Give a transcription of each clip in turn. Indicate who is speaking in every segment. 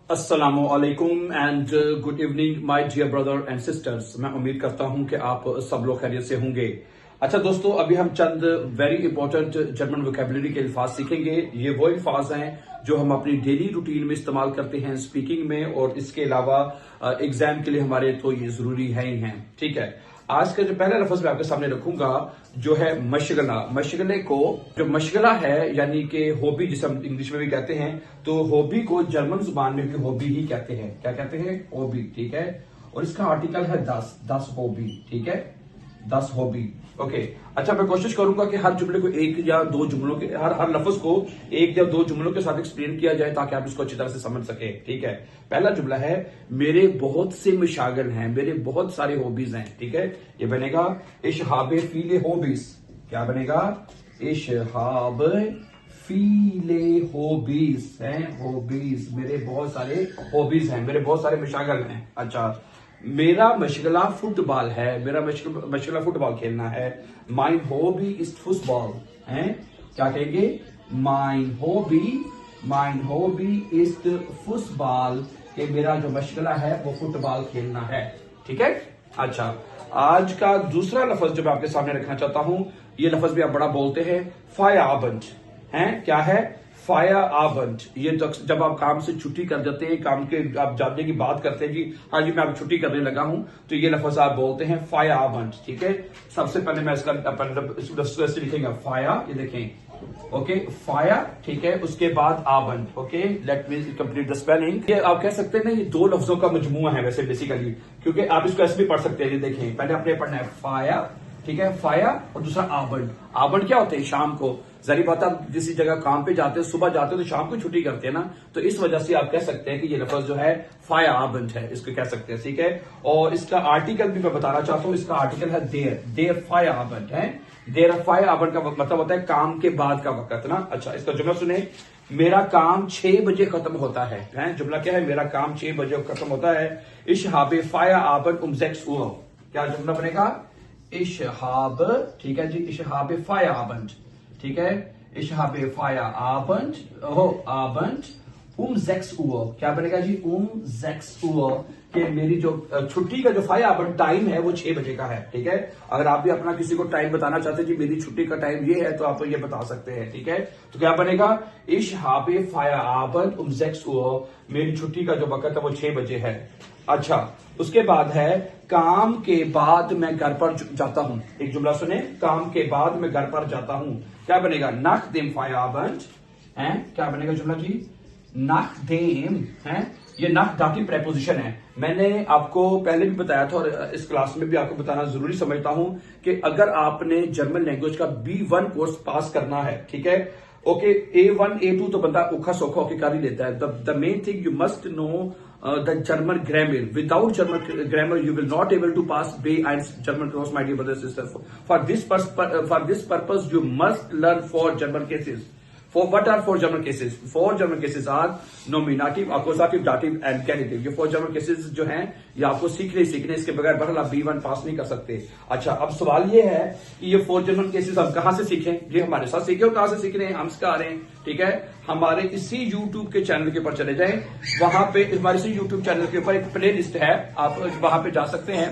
Speaker 1: अस्सलामुअलैकुम and good evening my dear brother and sisters. मैं उम्मीद करता हूं कि आप सब लोग खैरियत से होंगे। अच्छा दोस्तों, अभी हम चंद वेरी इंपॉर्टेंट जर्मन वोकैबुलरी के अल्फाज सीखेंगे। ये वो अल्फाज हैं जो हम अपनी डेली रूटीन में इस्तेमाल करते हैं स्पीकिंग में, और इसके अलावा एग्जाम के लिए हमारे तो ये जरूरी है ही हैं। ठीक है, आज का जो पहला लफ्ज मैं आपके सामने रखूंगा जो है मशगला। मशगले को, जो मशगला है यानी कि हॉबी जिसे हम इंग्लिश में भी कहते हैं, तो हॉबी को जर्मन जुबान में भी हॉबी ही कहते हैं। क्या कहते हैं? हॉबी। ठीक है, और इसका आर्टिकल है 10 हॉबी। ठीक है, 10 हॉबी। ओके, अच्छा मैं कोशिश करूंगा कि हर जुमले को एक या दो जुमलों के, हर लफ्ज को एक या दो जुमलों के साथ एक्सप्लेन किया जाए ताकि आप इसको अच्छी तरह से समझ सके। ठीक है, पहला जुमला है मेरे बहुत से मशागिल हैं, मेरे बहुत सारे हॉबीज हैं। ठीक है, ये बनेगा इशहाब फीले हॉबीज। क्या बनेगा? इशहाब फीले हॉबीज हैं, हॉबीज। मेरे बहुत सारे हॉबीज हैं, मेरे बहुत सारे मशागिल हैं। अच्छा, मेरा मशगला फुटबॉल है, मेरा मशगला फुटबॉल खेलना है। माइन हॉबी इज फुटबॉल है। क्या कहेंगे? माइन हॉबी इज फुटबॉल, कि मेरा जो मशगला है वो फुटबॉल खेलना है। ठीक है, अच्छा आज का दूसरा लफ्ज जो मैं आपके सामने रखना चाहता हूं, ये लफ्ज भी आप बड़ा बोलते हैं, फायरआबंड है। क्या है? फायरआबंड। ये जब आप काम से छुट्टी कर जाते हैं, काम के आप जाने की बात करते हैं, जी हाँ जी मैं अब छुट्टी करने लगा हूं, तो ये लफ्ज आप बोलते हैं फायरआबंड। ठीक है, सबसे पहले मैं इसका लिखेंगे फायर, ये देखें। Okay, fire. ठीक है, उसके बाद abound. Okay, let me complete the spelling. ये आप कह सकते हैं ना, ये दो लफ्जों का मजमुआ है वैसे बेसिकली, क्योंकि आप इसको ऐसे भी पढ़ सकते हैं। ये देखें, पहले आपने पढ़ना है फायर, ठीक है, फायर, और दूसरा आबंड। आबंड क्या होते हैं? शाम को। जरी बात, आप किसी जगह काम पे जाते हैं, सुबह जाते हैं तो शाम को छुट्टी करते हैं ना, तो इस वजह से आप कह सकते हैं कि ये लफ्ज जो है फायरआबंड है, इसको कह सकते हैं। ठीक है, और इसका आर्टिकल भी मैं बताना चाहता हूं, इसका आर्टिकल है देर फायरआबंड है। देर फायरआबंड का मतलब होता है काम के बाद का वक्त ना। अच्छा, इसका जुमला सुने, मेरा काम 6 बजे खत्म होता है। जुमला क्या है? मेरा काम 6 बजे खत्म होता है। इशहाब फायरआबंड um 6 Uhr। क्या जुमला बनेगा? इशहाब, ठीक है जी, इशहाब फायरआबंड। ठीक है, इशहाब फायरआबंड आबंड 6 Uhr। क्या बनेगा जी? 6 Uhr, कि मेरी जो छुट्टी का जो फायरआबंड टाइम है वो 6 बजे का है। ठीक है, अगर आप भी अपना किसी को टाइम बताना चाहते हैं, जी मेरी छुट्टी का टाइम ये है, तो आप ये बता सकते हैं। ठीक है, तो क्या बनेगा? इशहाब फायरआबंड 6 Uhr, मेरी छुट्टी का जो वक्त है वो 6 बजे है। अच्छा, उसके बाद है काम के बाद मैं घर पर जाता हूं। एक जुमला सुने, काम के बाद मैं घर पर जाता हूं। क्या बनेगा? nach dem Feierabend है। क्या बनेगा जुमला जी? nach dem है। ये nach दाटिव प्रेपोजिशन है। मैंने आपको पहले भी बताया था, और इस क्लास में भी आपको बताना जरूरी समझता हूं, कि अगर आपने जर्मन लैंग्वेज का B1 कोर्स पास करना है, ठीक है, ओके, A1 A2 तो बंदा औखा सौखा होकर कर ही लेता है। The main thing you must know the German grammar. Without German grammar, you will not able to pass B1 German course, my dear brothers and sisters. For this purpose, you must learn 4 German cases. What are 4 German cases? 4 German cases are nominative, accusative, dative, and genitive. ये 4 German cases जो हैं, ये आपको सीखने इसके बगैर बहरहाल आप B1 पास नहीं कर सकते। अच्छा, अब सवाल ये है कि ये 4 German cases हम कहां से सीखें? ये हमारे साथ सीखे, और कहां से सीख रहे हैं? हम सिखा रहे हैं। ठीक है, हमारे इसी YouTube के चैनल के ऊपर चले जाएं, वहां पे हमारे इसी YouTube चैनल के ऊपर एक प्ले लिस्ट है, आप वहां पे जा सकते हैं।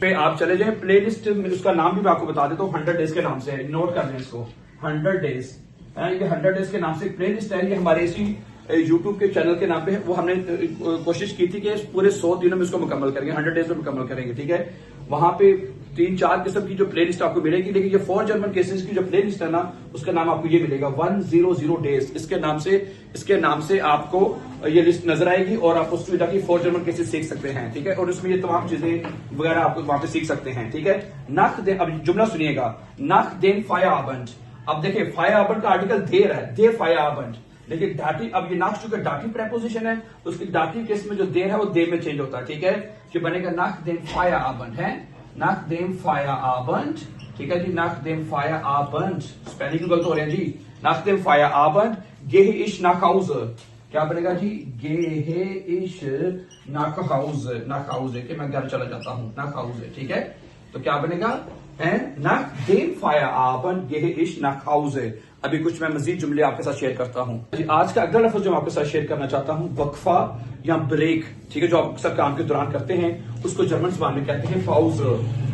Speaker 1: पे आप चले जाएं, प्ले लिस्ट में उसका नाम भी मैं आपको बता देता हूँ, 100 डेज के नाम से, नोट कर लें इसको, 100 डेज। ये 100 डेज के नाम से प्ले लिस्ट है, ये हमारे इसी YouTube के चैनल के नाम पे है। वो हमने कोशिश की थी कि पूरे 100 दिनों में इसको मुकम्मल करेंगे, 100 डेज में मुकम्मल करेंगे। ठीक है, वहां पे 3-4 किस्म की जो प्ले लिस्ट आपको मिलेगी, लेकिन ये 4 जर्मन केसेस की जो प्ले लिस्ट है ना, उसका नाम आपको ये मिलेगा 100 डेज। इसके नाम से आपको ये लिस्ट नजर आएगी, और आप उस सुविधा की 4 जर्मन केसेस सीख सकते हैं। ठीक है, और उसमें ये तमाम चीजें वगैरह आपको वहां पे सीख सकते हैं। ठीक है, अब जुमला सुनिएगा, nach dem Feierabend। अब देखिए, फायरआबंड का आर्टिकल देर है, देर फायरआबंड, लेकिन डाटिव, अब ये nach चूंकि डाटिव प्रेपोजिशन है, उसकी डाटिव केस में जो देर है वो दे में चेंज होता है। ठीक है, जो बनेगा nach dem Feierabend है, nach dem Feierabend। ठीक है जी, nach dem Feierabend, स्पेलिंग गलत हो रहे हैं जी। nach dem Feierabend gehe ich nach Hause। क्या बनेगा जी? gehe ich nach Hause, कि मैं घर चला जाता हूं, nach Hause। ठीक है, तो क्या बनेगा? nach dem Feierabend gehe ich nach Hause। अभी कुछ मैं मजीद जुमले आपके साथ शेयर करता हूँ। आज का अगला लफ्ज जो मैं आपके साथ शेयर करना चाहता हूँ, वक्फा या ब्रेक, ठीक है, जो आप अक्सर काम के दौरान करते हैं, उसको जर्मन ज़बान में कहते हैं पाउज।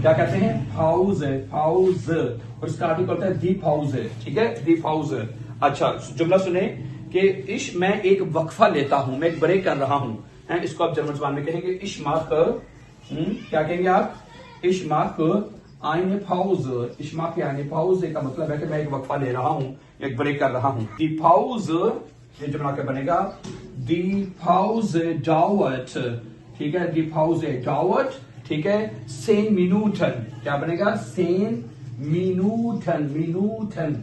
Speaker 1: क्या कहते हैं? Pause, pause. और इसका आर्टिकल होता है दी पाउज, ठीक है, दी पाउज। अच्छा, जुमला सुने कि मैं एक वक्फा लेता हूं, मैं एक ब्रेक कर रहा हूं, है, इसको आप जर्मन ज़बान में कहेंगे इश माकर। क्या कहेंगे आप? इश माकर आइने पाउज। इश माकर आइने पाउज का मतलब है कि मैं एक वक्फा ले रहा हूं, एक ब्रेक कर रहा हूं। दी पाउज, ये जुमला क्या बनेगा? दी पाउज डाउट, ठीक है, दी पाउज डाउट, ठीक है, 10 मिनूटन। क्या बनेगा? 10 मिनूटन, मिनूटन।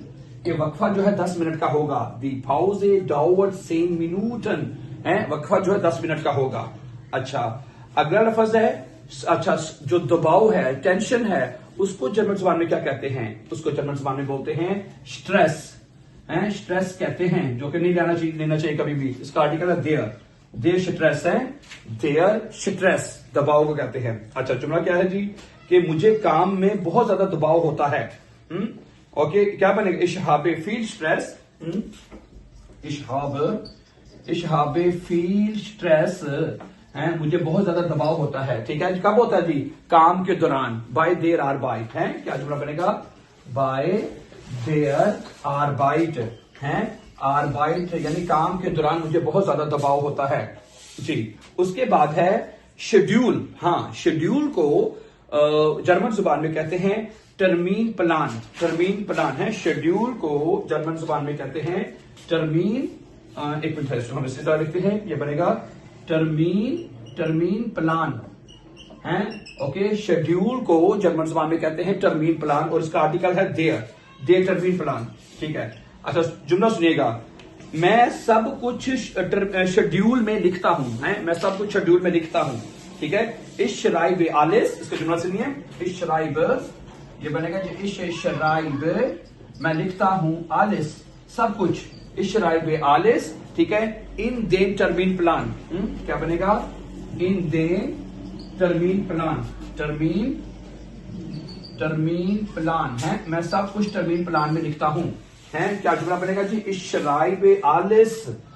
Speaker 1: ये वक्फा जो है 10 मिनट का होगा। दी पाउजे डाउट 10 मिनूटन है, वक्फा जो है 10 मिनट का होगा। अच्छा, अगला लफ्ज है, अच्छा, जो दबाव है, टेंशन है, उसको जर्मन ज़बान में क्या कहते हैं? उसको जर्मन ज़बान में बोलते हैं स्ट्रेस, है, स्ट्रेस कहते हैं, जो कि नहीं लेना चाहिए कभी भी। इसका आर्टिकल है देयर, देयर स्ट्रेस है, देयर स्ट्रेस, दबाव को कहते हैं। अच्छा, जुमला क्या है जी? कि मुझे काम में बहुत ज्यादा दबाव होता है। ओके, क्या बनेगा? इशहाबे फील स्ट्रेस, इशहाबे फील स्ट्रेस है, मुझे बहुत ज्यादा दबाव होता है, ठीक है। कब होता है जी? काम के दौरान। बाय देयर आर बाइट है, क्या जुमला बनेगा? बाय देयर आर बाइट है, आर बाइट यानी काम के दौरान मुझे बहुत ज्यादा दबाव होता है जी। उसके बाद है शेड्यूल। हाँ, शेड्यूल को जर्मन ज़बान में कहते हैं टर्मीन प्लान, टर्मीन प्लान है। शेड्यूल को जर्मन ज़बान में कहते हैं टर्मीन, एक मिनट है, हम इसी तरह लिखते हैं, ये बनेगा टर्मीन प्लान है। ओके, शेड्यूल को जर्मन ज़बान में कहते हैं टर्मीन प्लान, और इसका आर्टिकल है देयर टर्मीन प्लान, ठीक है। अच्छा, जुमला सुनिएगा, मैं सब कुछ शेड्यूल में लिखता हूं, है, मैं सब कुछ शेड्यूल में लिखता हूं, ठीक है। इश शराइब आलिस, इसका जुमला सुनिए, इश शराइब, ये बनेगा इश शराइब, मैं लिखता हूं, आलिस सब कुछ, इश शराइब आलिस, ठीक है, इन देन टर्मीन प्लान। क्या बनेगा? इन देन टर्मीन प्लान, टर्मीन प्लान है, मैं सब कुछ टर्मीन प्लान में लिखता हूं, है। क्या जुमला बनेगा जी? इश शराइब आलिस,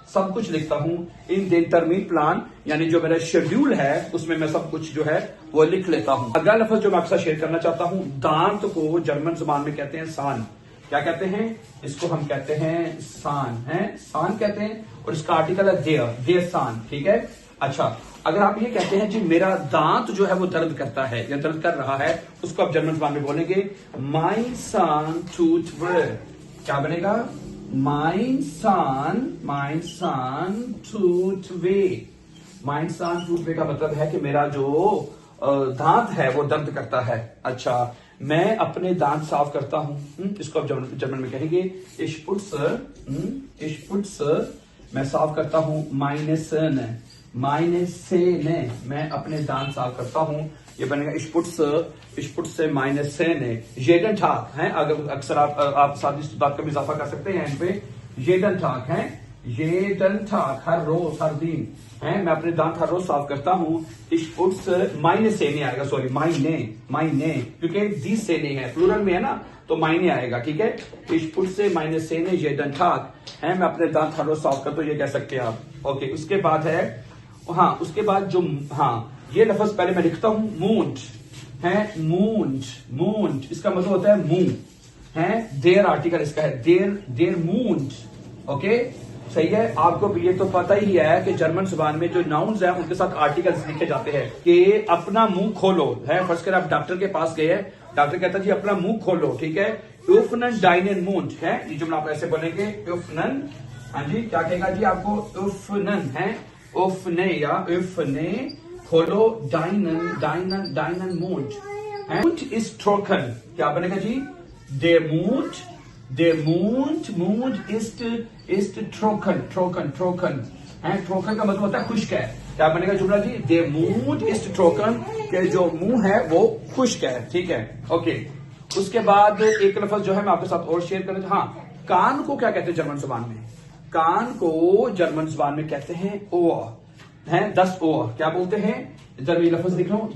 Speaker 1: सब कुछ लिखता हूं, इन देन टर्मीन प्लान यानी जो मेरा शेड्यूल है उसमें मैं सब कुछ जो है वो लिख लेता हूं। अगला लफ्ज जो मैं आपके साथ शेयर करना चाहता हूं, दांत को जर्मन ज़बान में कहते हैं सान। क्या कहते हैं? इसको हम कहते हैं सान, है, सान कहते हैं, और इसका आर्टिकल है देयर सान, ठीक है। अच्छा, अगर आप ये कहते हैं जी मेरा दांत जो है वो दर्द करता है या दर्द कर रहा है, उसको आप जर्मन ज़बान में बोलेंगे माइन सान टूथ वे। क्या बनेगा? माइन सान टूथ वे। माइन सान टूथ वे का मतलब है कि मेरा जो दांत है वो दर्द करता है। अच्छा, मैं अपने दांत साफ करता हूं, इसको आप जर्मन में कहेंगे इश पुट्स, मैं साफ करता हूं, माइने सेने, मैं अपने दांत साफ करता हूं, ये बनेगा इश पुट्स से माइने सेने। जेडन ठाक है, अगर अक्सर आप साथ इस बात का भी इजाफा कर सकते हैं, इन पे जेडन ठाक है, जेडन ठाक, हर रोज हर दिन है, मैं अपने दांत हर रोज साफ करता हूँ। इश पुट्स माइने सेने आएगा, सॉरी माइने, क्योंकि दी सेने है, प्लूरल में है ना, तो मायने आएगा, ठीक है। इश पुट्स से माइने सेने जेडन ठाक है, मैं अपने दांत हर रोज साफ करता हूँ, ये कह सकते हैं आप। ओके, उसके बाद है, हाँ, उसके बाद जो, हाँ, ये लफ्ज पहले मैं लिखता हूं, मूंट है, मूंट, इसका मतलब होता है मुंह, है, देयर आर्टिकल इसका है, देयर मूंट। ओके, सही है। आपको ये तो पता ही है कि जर्मन ज़बान में जो नाउन्स हैं उनके साथ आर्टिकल्स लिखे जाते हैं कि अपना मुंह खोलो, है। फर्स्ट कर आप डॉक्टर के पास गए, डॉक्टर कहता है जी अपना मुंह खोलो, ठीक है। उफनन डाइनन मूंट है, ये जुमला आप ऐसे बोलेंगे, उफनन, हाँ जी, क्या कहेगा जी आपको? उफनन है, उफने या उफने, खोलो, डाइनन मूंट इज ट्रोकन। क्या बनेगा जी? देयर मूंट इज ट्रोकन है, ट्रोकन का मतलब होता है खुश्क है। क्या बनेगा जुमला जी? देयर मूंट इज ट्रोकन, के जो मुंह है वो खुश्क है, ठीक है। ओके, उसके बाद एक लफ्ज जो है मैं आपके साथ और शेयर करना, हाँ, कान को क्या कहते हैं जर्मन ज़बान में? कान को जर्मन ज़बान में कहते हैं ओर, है, 10 ओर। क्या बोलते हैं? जब ये लफ्ज लिख रहा हूं,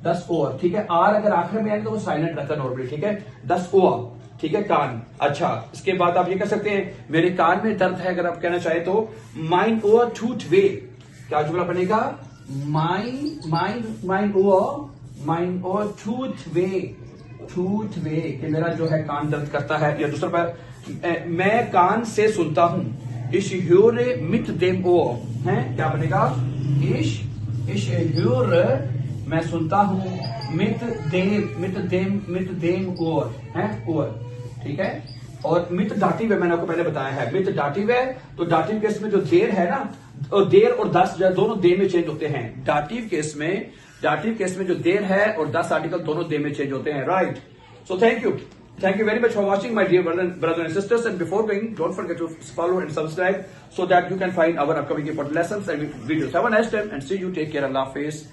Speaker 1: 10 ओर, ठीक है। आर अगर आखिर में आए तो वो साइलेंट रहता है नॉर्मली, ठीक है। 10 ओर, ठीक है, कान। अच्छा, इसके बाद आप ये कह सकते हैं मेरे कान में दर्द है, अगर आप कहना चाहे तो माइन ओवर टूथ वे। क्या जुमला बनेगा? माइन ओवर टूथ वे कि मेरा जो है कान दर्द करता है। या दूसरा पर मैं कान से सुनता हूं, इश ह्योरे मिट देम ओवर है। क्या बनेगा? इश ह्योरे मैं सुनता हूं, मिट देम ओवर है, ओवर। ठीक है। और मित दाटिव है, मैंने आपको पहले बताया है। मित दाटिव है तो दाटिव केस में जो देर है ना, और देर और दस जो है दोनों दे में चेंज होते हैं। दाटिव केस में जो देर है और 10 आर्टिकल दोनों दे में चेंज होते हैं, right. So thank you very much for watching my dear brothers and sisters, and before going don't forget to follow and subscribe so that you can find our upcoming important lessons and videos. Have a nice time and see you. Take care. Allah Hafiz.